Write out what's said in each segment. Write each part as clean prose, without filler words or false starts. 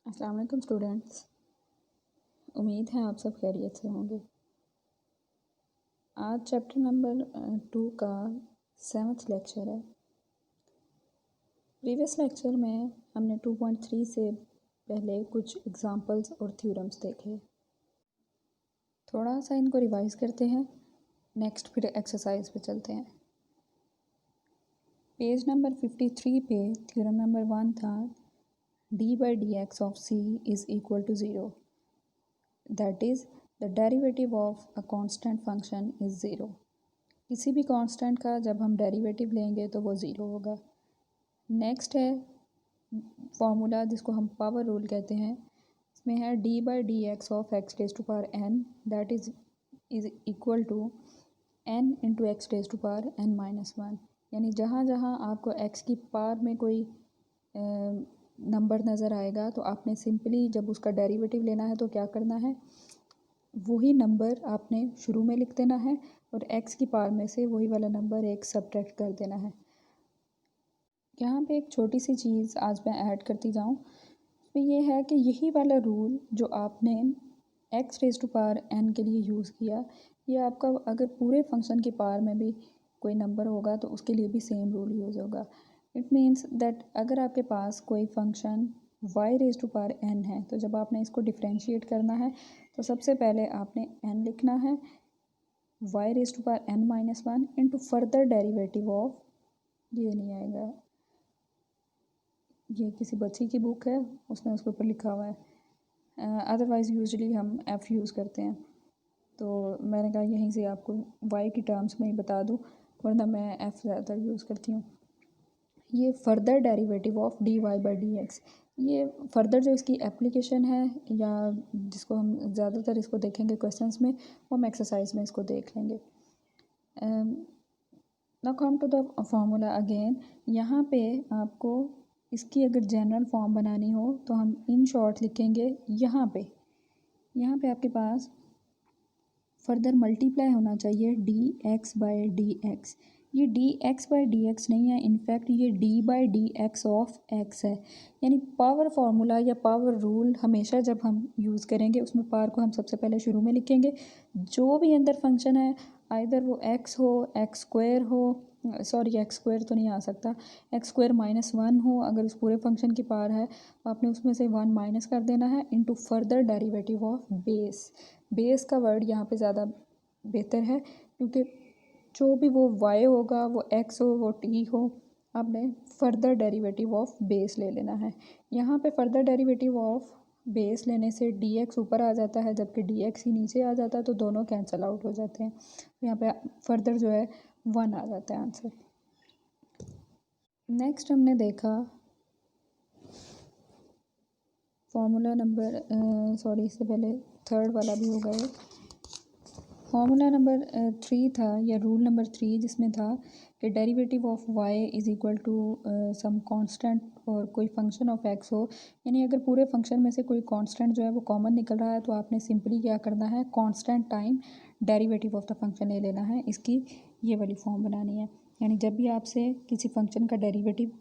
अस्सलाम वालेकुम स्टूडेंट्स। उम्मीद है आप सब खैरियत से होंगे। आज चैप्टर नंबर 2 का 7th लेक्चर है। प्रीवियस लेक्चर में हमने 2.3 से पहले कुछ एग्जांपल्स और थ्योरम्स देखे। थोड़ा सा इनको रिवाइज करते हैं, नेक्स्ट फिर एक्सरसाइज पे चलते हैं। पेज नंबर 53 पे थ्योरम नंबर 1 था d by dx of c is equal to 0. That is, the derivative of a constant function is 0. किसी भी कांस्टेंट का जब हम डेरिवेटिव लेंगे तो वो ज़ीरो होगा। नेक्स्ट है फॉर्मूला जिसको हम पावर रूल कहते हैं। इसमें है d by dx of x raised to power n that is equal to n into x raised to power n minus 1। यानी जहाँ जहाँ आपको x की पावर में कोई नंबर नज़र आएगा तो आपने सिंपली जब उसका डेरिवेटिव लेना है तो क्या करना है, वही नंबर आपने शुरू में लिख देना है और x की पावर में से वही वाला नंबर एक सब्ट्रैक्ट कर देना है। यहाँ पे एक छोटी सी चीज़ आज मैं ऐड करती जाऊँ, तो ये है कि यही वाला रूल जो आपने x raise to power n के लिए यूज़ किया, ये आपका अगर पूरे फंक्शन की पावर में भी कोई नंबर होगा तो उसके लिए भी सेम रूल यूज़ होगा। इट मीन्स दैट अगर आपके पास कोई function y raise to power n है तो जब आपने इसको डिफ्रेंशिएट करना है तो सबसे पहले आपने n लिखना है y raise to power n minus 1 into further derivative of, ये नहीं आएगा, ये किसी बच्ची की बुक है उसने उसके ऊपर लिखा हुआ है, अदरवाइज़ यूजुअली हम f यूज़ करते हैं। तो मैंने कहा यहीं से आपको y की टर्म्स में ही बता दूँ, वरना मैं f ज़्यादातर यूज़ करती हूँ। ये further derivative of dy by dx, ये फर्दर जो इसकी एप्लीकेशन है या जिसको हम ज़्यादातर इसको देखेंगे क्वेश्चंस में, वो हम एक्सरसाइज में इसको देख लेंगे। Now come to the formula again. यहाँ पे आपको इसकी अगर जनरल फॉर्म बनानी हो तो हम इन शॉर्ट लिखेंगे। यहाँ पे आपके पास फर्दर मल्टीप्लाई होना चाहिए D x by D X. ये D x by D X नहीं है, इनफैक्ट ये D by D X of X है। यानी पावर फार्मूला या पावर रूल हमेशा जब हम यूज़ करेंगे उसमें पावर को हम सबसे पहले शुरू में लिखेंगे। जो भी अंदर फंक्शन है, आइदर वो एक्स हो, एक्स स्क्वायर हो, सॉरी एक्स स्क्वायर तो नहीं आ सकता, एक्स स्क्वायर माइनस 1 हो, अगर उस पूरे फंक्शन की पावर है तो आपने उसमें से 1 माइनस कर देना है into further derivative of base. Base का वर्ड यहाँ पे ज़्यादा बेहतर है क्योंकि जो भी वो y होगा, वो x हो, वो t हो, आपने फर्दर डेरिवेटिव ऑफ बेस ले लेना है। यहाँ पे फर्दर डेरिवेटिव ऑफ बेस लेने से dx ऊपर आ जाता है जबकि dx ही नीचे आ जाता है, तो दोनों कैंसिल आउट हो जाते हैं। यहाँ पे फर्दर जो है 1 आ जाता है आंसर। नेक्स्ट हमने देखा फॉर्मूला नंबर सॉरी इससे पहले थर्ड वाला भी होगा ये। फॉर्मूला नंबर 3 था या रूल नंबर 3, जिसमें था कि derivative of y is equal to some constant और कोई फंक्शन ऑफ x हो। यानी अगर पूरे फंक्शन में से कोई कांस्टेंट जो है वो कॉमन निकल रहा है तो आपने सिंपली क्या करना है, constant time derivative of the function ले लेना है। इसकी ये वाली फॉर्म बनानी है। यानी जब भी आपसे किसी फंक्शन का डेरिवेटिव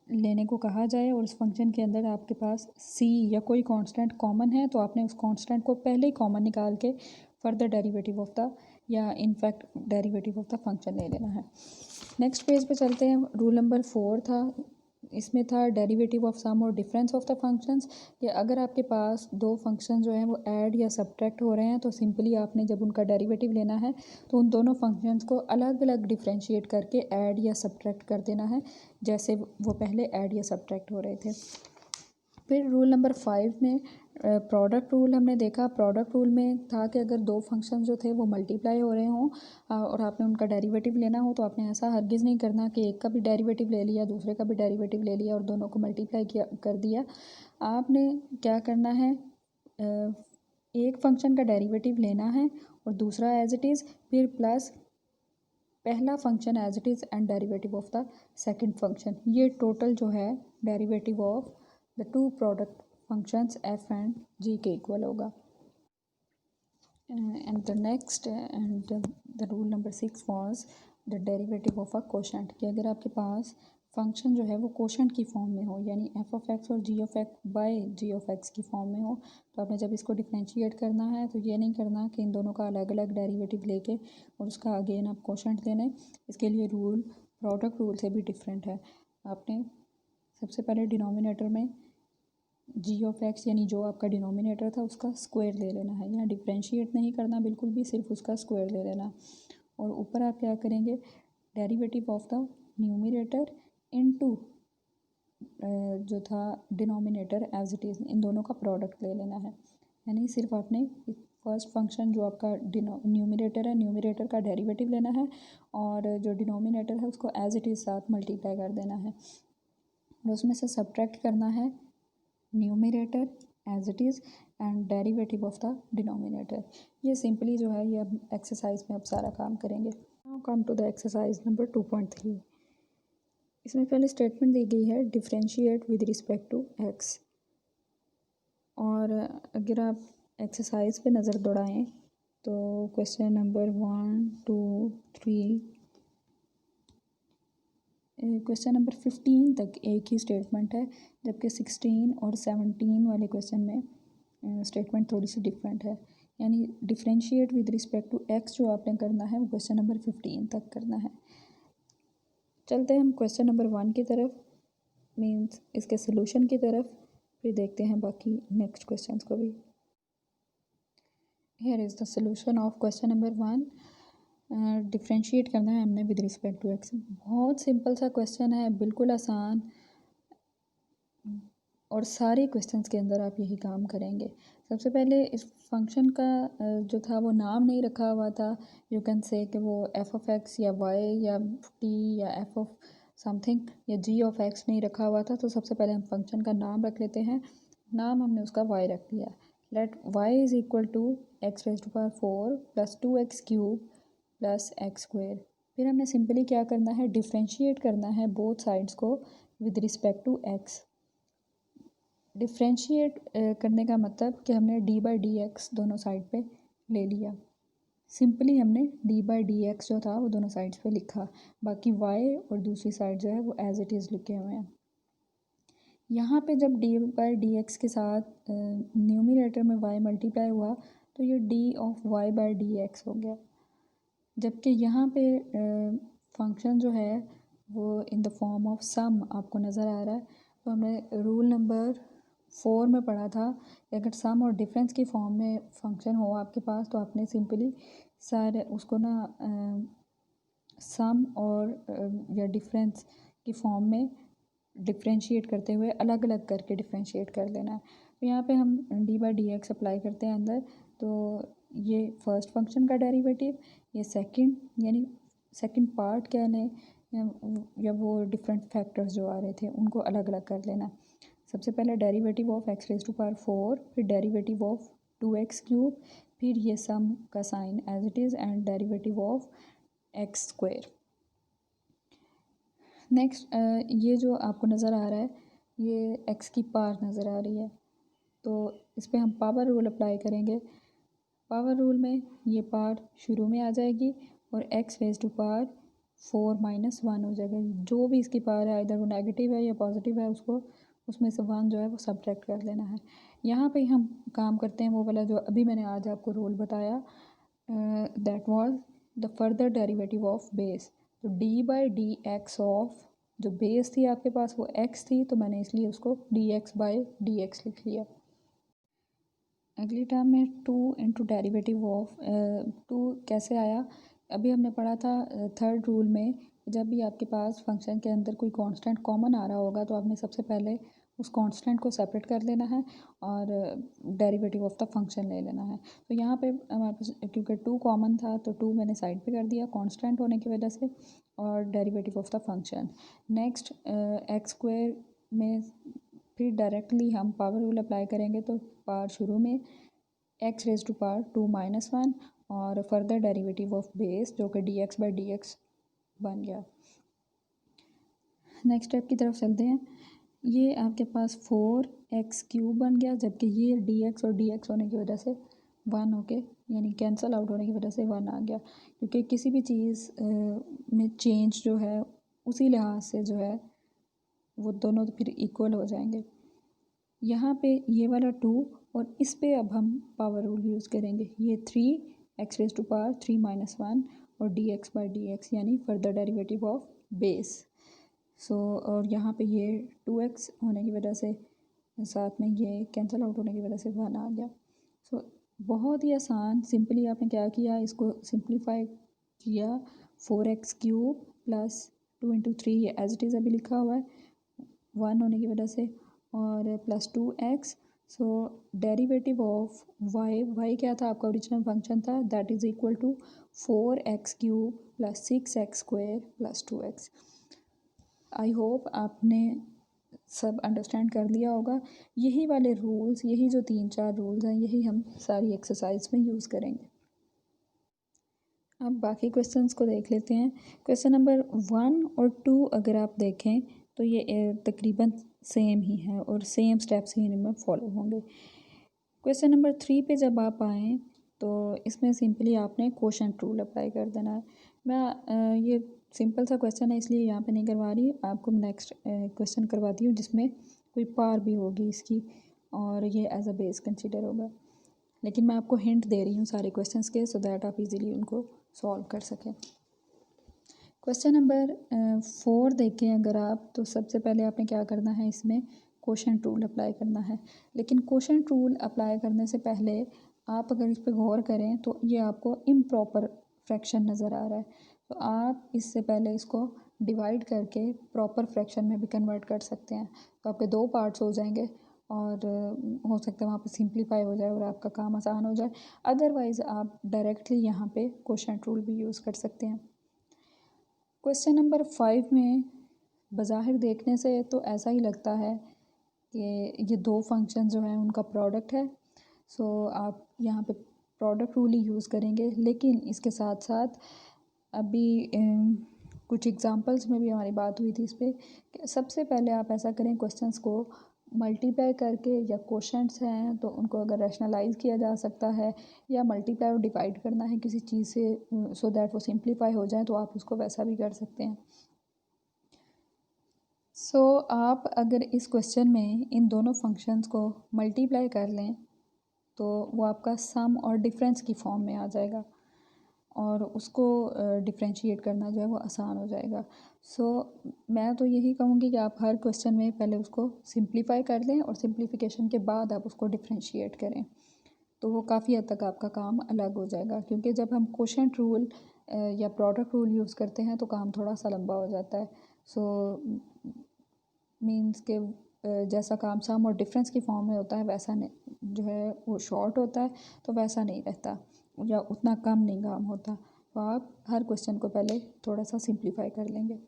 लेने को कहा जाए और उस फंक्शन के अंदर आपके पास c या कोई कांस्टेंट कॉमन है तो आपने उस कांस्टेंट को पहले ही कॉमन निकाल के फर्दर डेरिवेटिव ऑफ द या in fact derivative of the function ले लेना है। नेक्स्ट पेज पे चलते हैं। रूल नंबर 4 था, इसमें था डेरिवेटिव ऑफ सम और डिफरेंस ऑफ द फंक्शंस। या अगर आपके पास दो फंक्शन जो हैं वो ऐड या सब्ट्रैक्ट हो रहे हैं तो सिंपली आपने जब उनका डेरिवेटिव लेना है तो उन दोनों फंक्शंस को अलग अलग डिफ्रेंशिएट करके ऐड या सब्ट्रैक्ट कर देना है, जैसे वो पहले ऐड या सब्ट्रैक्ट हो रहे थे। फिर रूल नंबर 5 में प्रोडक्ट रूल हमने देखा। प्रोडक्ट रूल में था कि अगर दो फंक्शन जो थे वो मल्टीप्लाई हो रहे हों और आपने उनका डेरिवेटिव लेना हो तो आपने ऐसा हरगिज़ नहीं करना कि एक का भी डेरिवेटिव ले लिया, दूसरे का भी डेरिवेटिव ले लिया और दोनों को मल्टीप्लाई किया कर दिया। आपने क्या करना है, एक फंक्शन का डेरिवेटिव लेना है और दूसरा एज इट इज़, फिर प्लस पहला function as it is and derivative of the second function. ये टोटल जो है derivative of the two product functions f and g के इक्वल होगा। And the next and the rule number 6 was the derivative of a quotient, कि अगर आपके पास function जो है वो कोशेंट की फॉर्म में हो, यानी एफ ऑफ एक्स और G of X by G of X की फॉर्म में हो, तो आपने जब इसको डिफ्रेंशिएट करना है तो ये नहीं करना कि इन दोनों का अलग अलग डेरिवेटिव लेके और उसका अगेन आप कोशेंट लेने। इसके लिए रूल प्रोडक्ट रूल से भी डिफरेंट है। आपने सबसे पहले डिनोमिनेटर में जी ऑफ एक्स यानी जो आपका डिनोमिनेटर था उसका स्क्वायर ले लेना है, यहाँ डिफ्रेंशिएट नहीं करना बिल्कुल भी, सिर्फ उसका स्क्वायर ले लेना। और ऊपर आप क्या करेंगे, derivative of the numerator into जो था डिनोमिनेटर एज इट इज़, इन दोनों का प्रोडक्ट ले लेना है। यानी सिर्फ आपने फर्स्ट फंक्शन जो आपका न्यूमिनेटर है, न्यूमिनेटर का डेरिवेटिव लेना है और जो डिनोमिनेटर है उसको एज इट इज़ साथ मल्टीप्लाई कर देना है और उसमें से सब्ट्रैक्ट करना है numerator as it is and derivative of the denominator. ये सिंपली जो है ये अब एक्सरसाइज में अब सारा काम करेंगे। Now come to the exercise number 2.3। इसमें पहले स्टेटमेंट दी गई है differentiate with respect to x, और अगर आप एक्सरसाइज पे नज़र दौड़ाएं तो क्वेश्चन नंबर 1, 2, 3, क्वेश्चन नंबर 15 तक एक ही स्टेटमेंट है, जबकि 16 और 17 वाले क्वेश्चन में स्टेटमेंट थोड़ी सी डिफरेंट है। यानी differentiate with respect to x जो आपने करना है वो क्वेश्चन नंबर 15 तक करना है। चलते हैं हम क्वेश्चन नंबर 1 की तरफ, मीन्स इसके सोल्यूशन की तरफ, फिर देखते हैं बाकी नेक्स्ट क्वेश्चंस को भी। Here is the solution of question number 1। Differentiate करना है हमने विद रिस्पेक्ट टू एक्स। बहुत सिंपल सा क्वेश्चन है, बिल्कुल आसान, और सारे क्वेश्चंस के अंदर आप यही काम करेंगे। सबसे पहले इस फंक्शन का जो था वो नाम नहीं रखा हुआ था, यू कैन से कि वो एफ ऑफ एक्स या वाई या टी या एफ ऑफ समथिंग या जी ऑफ एक्स नहीं रखा हुआ था। तो सबसे पहले हम फंक्शन का नाम रख लेते हैं। नाम हमने उसका वाई रख दिया। Let y is equal to x raise to power 4 plus 2x cube plus x square. फिर हमने सिंपली क्या करना है, डिफ्रेंशिएट करना है बोथ साइड्स को with respect to x. Differentiate करने का मतलब कि हमने डी बाई डी एक्स दोनों साइड पे ले लिया। सिंपली हमने डी बाई डी एक्स जो था वो दोनों साइड्स पे लिखा, बाकी वाई और दूसरी साइड जो है वो एज इट इज़ लिखे हुए हैं। यहाँ पे जब डी बाई डी एक्स के साथ न्यूमिनेटर में वाई मल्टीप्लाई हुआ तो ये d of y by D x हो गया, जबकि यहाँ पे फंक्शन जो है वो in the form of sum आपको नज़र आ रहा है। तो हमने रूल नंबर 4 में पढ़ा था कि अगर सम और डिफरेंस की फॉर्म में फंक्शन हो आपके पास तो आपने सिंपली सारे उसको ना सम और या डिफरेंस की फॉर्म में डिफ्रेंशिएट करते हुए अलग अलग करके डिफ्रेंशिएट कर लेना है। तो यहाँ पे हम D by D x apply करते हैं अंदर, तो ये फर्स्ट फंक्शन का डेरिवेटिव, ये सेकंड यानी सेकंड पार्ट क्या लें या वो डिफरेंट फैक्टर्स जो आ रहे थे उनको अलग अलग कर लेना। सबसे पहले derivative of x raise to power 4, फिर डेरिवेटिव ऑफ 2x क्यूब, फिर ये सम का sign as it is and derivative of x square. Next ये जो आपको नज़र आ रहा है ये एक्स की पावर नज़र आ रही है, तो इस पर हम पावर रूल अप्लाई करेंगे। पावर रूल में ये पावर शुरू में आ जाएगी और x raise to power 4 minus 1 हो जाएगा। जो भी इसकी पावर है इधर वो नेगेटिव है या पॉजिटिव है उसको उसमें से 1 जो है वो सब्ट्रैक्ट कर लेना है। यहाँ पे हम काम करते हैं वो वाला जो अभी मैंने आज आपको रूल बताया, that was the further derivative of base. तो D by D X of जो बेस थी आपके पास वो एक्स थी, तो मैंने इसलिए उसको D x by D x लिख लिया। अगली टर्म में 2 इंटू डेरीवेटिव ऑफ 2 कैसे आया, अभी हमने पढ़ा था थर्ड रूल में, जब भी आपके पास फंक्शन के अंदर कोई कांस्टेंट कॉमन आ रहा होगा तो आपने सबसे पहले उस कांस्टेंट को सेपरेट कर लेना है और डेरिवेटिव ऑफ द फंक्शन ले लेना है। तो यहाँ पे हमारे पास क्योंकि 2 कॉमन था तो 2 मैंने साइड पे कर दिया कांस्टेंट होने की वजह से, और derivative of the function. Next x square में फिर डायरेक्टली हम पावर रूल अप्लाई करेंगे, तो पावर शुरू में x raise to power 2 minus 1 और फर्दर डेरिवेटिव ऑफ बेस जो कि d x by D x बन गया। नेक्स्ट स्टेप की तरफ चलते हैं। ये आपके पास 4x क्यूब बन गया, जबकि ये डी एक्स और डी एक्स होने की वजह से 1 होके यानी कैंसिल आउट होने की वजह से 1 आ गया, क्योंकि किसी भी चीज़ में चेंज जो है उसी लिहाज से जो है वो दोनों तो फिर इक्वल हो जाएंगे। यहाँ पे ये वाला 2 और इस पे अब हम पावर रूल यूज़ करेंगे। ये 3x⁻³ और dx/dx यानी फर्दर डेरिवेटिव ऑफ बेस। सो और यहाँ पे ये 2x होने की वजह से साथ में ये कैंसिल आउट होने की वजह से 1 आ गया। सो बहुत ही आसान, सिंपली आपने क्या किया, इसको सिंप्लीफाई किया। 4x³ + 2 × 3 ये एज इट इज़ अभी लिखा हुआ है 1 होने की वजह से, और +2x। So derivative of y क्या था आपका ओरिजिनल फंक्शन था, that is equal to 4x³ + 6x² + 2x। I hope आपने सब अंडरस्टैंड कर लिया होगा। यही वाले रूल्स, यही जो 3-4 रूल्स हैं, यही हम सारी एक्सरसाइज में यूज़ करेंगे। अब बाकी क्वेश्चंस को देख लेते हैं। क्वेश्चन नंबर 1 और 2 अगर आप देखें तो ये तकरीबन सेम ही है और सेम स्टेप्स ही इनमें फॉलो होंगे। क्वेश्चन नंबर 3 पे जब आप आएँ तो इसमें सिंपली आपने कोशेंट रूल अप्लाई कर देना है। मैं ये सिंपल सा क्वेश्चन है इसलिए यहाँ पे नहीं करवा रही, आपको नेक्स्ट क्वेश्चन करवाती हूँ जिसमें कोई पार भी होगी इसकी और ये एज अ बेस कंसिडर होगा। लेकिन मैं आपको हिंट दे रही हूँ सारे क्वेश्चंस के, सो दैट आप इजीली उनको सॉल्व कर सकें। क्वेश्चन नंबर 4 देखें अगर आप, तो सबसे पहले आपने क्या करना है, इसमें कोशेंट रूल अप्लाई करना है। लेकिन कोशेंट रूल अप्लाई करने से पहले आप अगर इस पर गौर करें तो ये आपको इम्प्रॉपर फ्रैक्शन नज़र आ रहा है, तो आप इससे पहले इसको डिवाइड करके प्रॉपर फ्रैक्शन में भी कन्वर्ट कर सकते हैं। तो आपके 2 पार्ट्स हो जाएंगे और हो सकता है वहाँ पे सिंप्लीफाई हो जाए और आपका काम आसान हो जाए। अदरवाइज़ आप डायरेक्टली यहाँ पे कोशेंट रूल भी यूज़ कर सकते हैं। क्वेश्चन नंबर 5 में बज़ाहिर देखने से तो ऐसा ही लगता है कि ये 2 फंक्शन जो हैं उनका प्रोडक्ट है। सो आप यहाँ पे प्रोडक्ट रूल ही यूज़ करेंगे, लेकिन इसके साथ साथ अभी कुछ एग्जांपल्स में भी हमारी बात हुई थी इस पर कि सबसे पहले आप ऐसा करें, क्वेश्चंस को मल्टीप्लाई करके, या क्वेश्चंस हैं तो उनको अगर रैशनलाइज किया जा सकता है या मल्टीप्लाई और डिवाइड करना है किसी चीज़ से सो दैट वो सिंप्लीफाई हो जाए, तो आप उसको वैसा भी कर सकते हैं। सो आप अगर इस क्वेश्चन में इन दोनों फंक्शंस को मल्टीप्लाई कर लें तो वो आपका सम और डिफरेंस की फॉर्म में आ जाएगा और उसको डिफ्रेंशिएट करना जो है वो आसान हो जाएगा। सो मैं तो यही कहूँगी कि आप हर क्वेश्चन में पहले उसको सिंप्लीफाई कर लें और सिंप्लीफिकेशन के बाद आप उसको डिफ्रेंशिएट करें, तो वो काफ़ी हद तक आपका काम अलग हो जाएगा। क्योंकि जब हम कोशेंट रूल या प्रोडक्ट रूल यूज़ करते हैं तो काम थोड़ा सा लंबा हो जाता है। सो मीन्स के जैसा काम सम और डिफरेंस की फॉर्म में होता है वैसा नहीं जो है वो शॉर्ट होता है, तो वैसा नहीं रहता या उतना कम नहीं काम होता। तो आप हर क्वेश्चन को पहले थोड़ा सा सिंप्लीफाई कर लेंगे।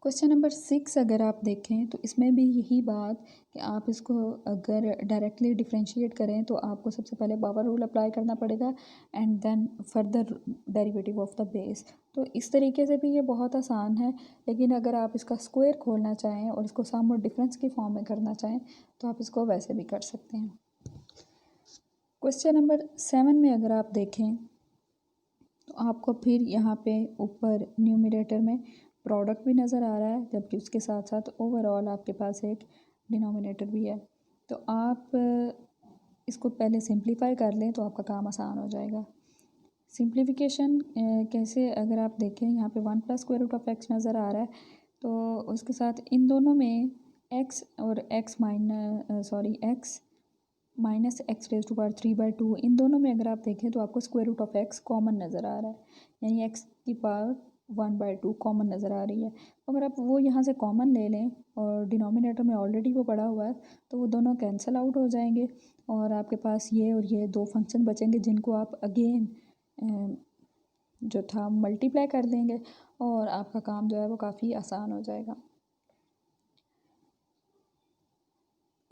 क्वेश्चन नंबर 6 अगर आप देखें तो इसमें भी यही बात कि आप इसको अगर डायरेक्टली डिफ्रेंशिएट करें तो आपको सबसे पहले पावर रूल अप्लाई करना पड़ेगा and then further derivative of the base. तो इस तरीके से भी ये बहुत आसान है, लेकिन अगर आप इसका स्क्वायर खोलना चाहें और इसको सम और डिफरेंस की फॉर्म में करना चाहें तो आप इसको वैसे भी कर सकते हैं। क्वेश्चन नंबर 7 में अगर आप देखें तो आपको फिर यहाँ पे ऊपर न्यूमरेटर में प्रोडक्ट भी नज़र आ रहा है, जबकि उसके साथ साथ ओवरऑल आपके पास एक डिनोमिनेटर भी है। तो आप इसको पहले सिंप्लीफाई कर लें तो आपका काम आसान हो जाएगा। सिंप्लीफिकेशन कैसे, अगर आप देखें यहाँ पे 1 + x नज़र आ रहा है, तो उसके साथ इन दोनों में x और x -x⁻³ इन दोनों में अगर आप देखें तो आपको x कॉमन नज़र आ रहा है, यानी x की पावर 1/2 कॉमन नज़र आ रही है। तो अगर आप वो यहाँ से कॉमन ले लें और डिनोमिनेटर में ऑलरेडी वो पड़ा हुआ है तो वो दोनों कैंसिल आउट हो जाएंगे और आपके पास ये और ये 2 फंक्शन बचेंगे जिनको आप अगेन जो था मल्टीप्लाई कर देंगे और आपका काम जो है वो काफ़ी आसान हो जाएगा।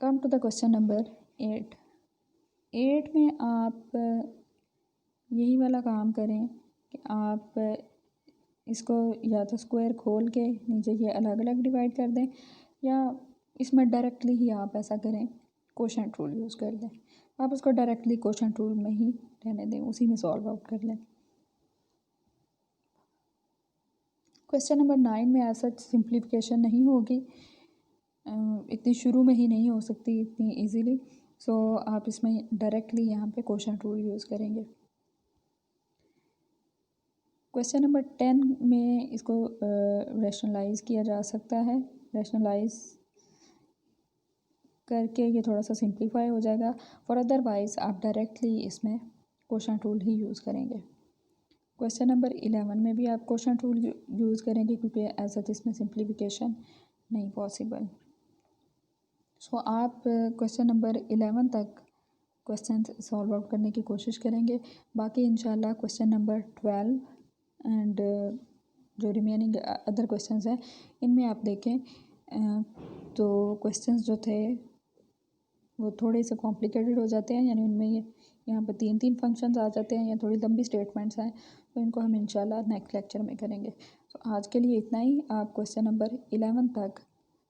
Come to the question number 8 में आप यही वाला काम करें कि आप इसको या तो स्क्वायर खोल के नीचे ये अलग अलग डिवाइड कर दें या इसमें डायरेक्टली ही आप ऐसा करें, कोशेंट रूल यूज़ कर लें। आप उसको डायरेक्टली कोशेंट रूल में ही रहने दें, उसी में सॉल्व आउट कर लें। क्वेश्चन नंबर 9 में ऐसा सिंप्लीफिकेशन नहीं होगी, इतनी शुरू में ही नहीं हो सकती इतनी इजीली। सो आप इसमें डायरेक्टली यहाँ पे क्वेश्चन टूल यूज़ करेंगे। क्वेश्चन नंबर 10 में इसको रैशनलाइज किया जा सकता है। रैशनलाइज करके ये थोड़ा सा सिंप्लीफाई हो जाएगा। फॉर अदरवाइज़ आप डायरेक्टली इसमें क्वेश्चन टूल ही यूज़ करेंगे। क्वेश्चन नंबर 11 में भी आप क्वेश्चन टूल यूज़ करेंगे क्योंकि ऐसा इसमें सिंप्लीफिकेशन नहीं पॉसिबल। सो आप क्वेश्चन नंबर 11 तक क्वेश्चन सॉल्व आउट करने की कोशिश करेंगे। बाकी इंशाल्लाह क्वेश्चन नंबर 12 एंड जो रिमेनिंग अदर क्वेश्चंस हैं इनमें आप देखें तो क्वेश्चंस जो थे वो थोड़े से कॉम्प्लिकेटेड हो जाते हैं, यानी उनमें ये यहाँ पर 3 फंक्शंस आ जाते हैं या थोड़ी लंबी स्टेटमेंट्स हैं, तो इनको हम इंशाल्लाह नेक्स्ट लेक्चर में करेंगे। तो आज के लिए इतना ही। आप क्वेश्चन नंबर 11 तक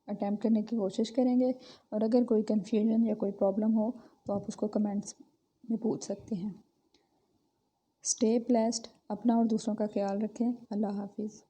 अटैम्प्ट करने की कोशिश करेंगे और अगर कोई कन्फ्यूजन या कोई प्रॉब्लम हो तो आप उसको कमेंट्स में पूछ सकते हैं। स्टे ब्लेस्ड, अपना और दूसरों का ख्याल रखें। अल्लाह हाफिज़।